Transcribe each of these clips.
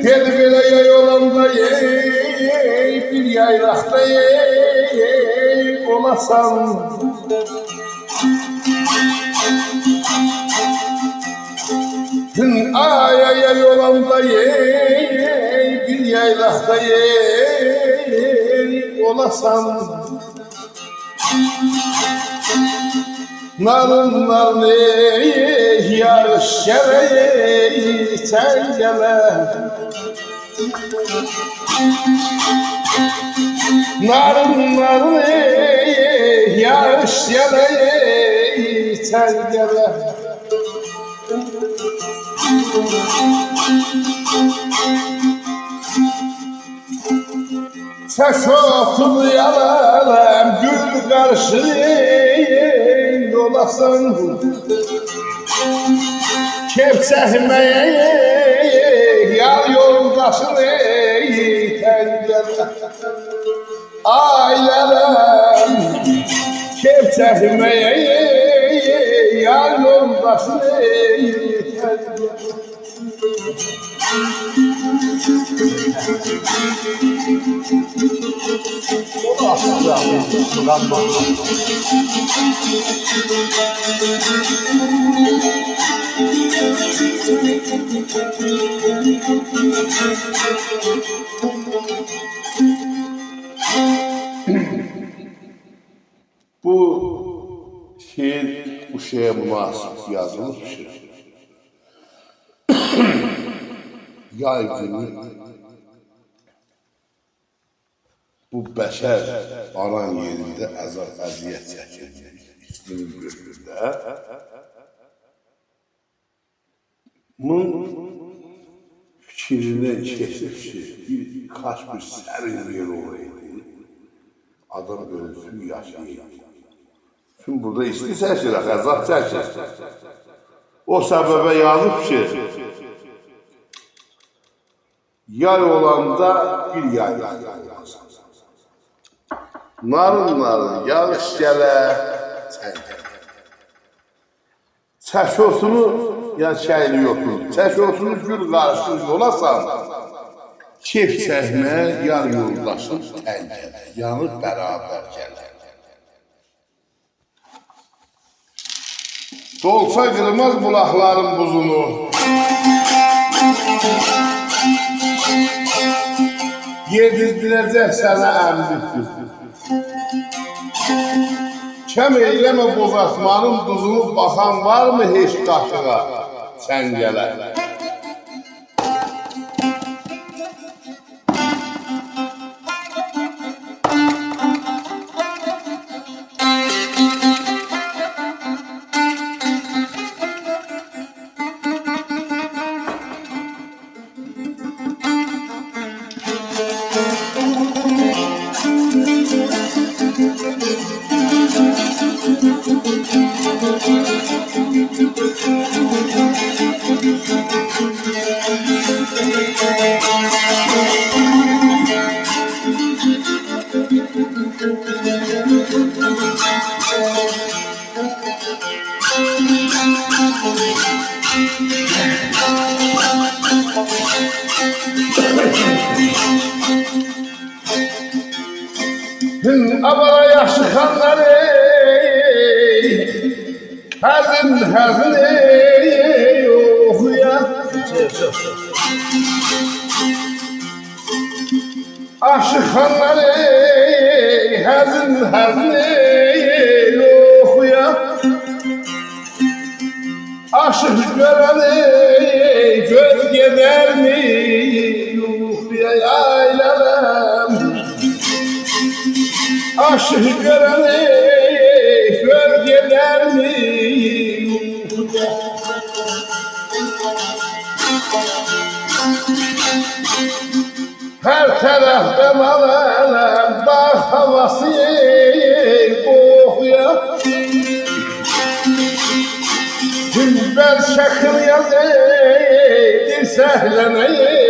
Dedi belə yay olanda bir yaylaqda olasan. Gün aya yay olanda bir yaylaqda olasan. Narınlar yağış gele sen gele. Narınlar yağış gele sen gele. Taş otunu yalarım gül karşı yolasın. Kepçehmeye yar yoldaşını tencere. Ailem kepçehmeye yar yoldaşını tencere. Bu şiir bu şeye münasip yazılmış bir şey. Yay günü bu bəşər aran yerində əziyyət çəkir. İklimin bölümündə. Bunun fikrindən keçir ki, kaç bir sərin yer olaydı. Adam ölsün, yaşayır. Şimdi burada isti çəkir, əzab çəkir. O səbəbə yazıb ki, yay olanda bir yay olmasın. Narın yağış gələ, çay gələ. Çəkosunu, yəni çəyli yoxdur. Çəkosunu gül qarşısız olasan, kef çəkmə, yar yoldaşın təl gələ. Yanıb bərabər gələ. Dolsa qırmaz bulaqların buzunu. Yedirdirəcək sənə əmlikdir. Kəm eyləmə bozatmanın duzunu baxan varmı heç qaşığa sən gələ? Abara yaxşı xanları həzin oxuya aşıq xanları həzin oxuya aşıq görəni göz gedər mi oxuya Aşık göreni gölgeler mi? Her taraftan alem bağ havası kokuyor. Günber şakır yazı dirseklemeyi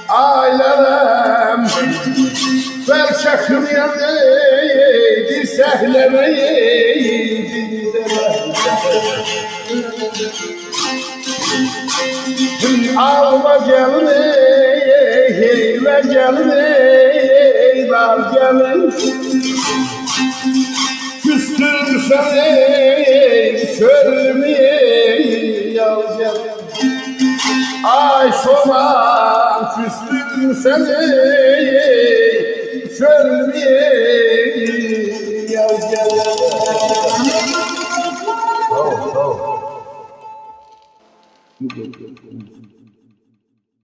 Ailem ver şakır yazı dirseklemeyi Ağla gelini ver gelini var gelin Küstüm seni çölümü yaz gel Ay soğan küstüm seni çölümü yaz gel Sağ ol.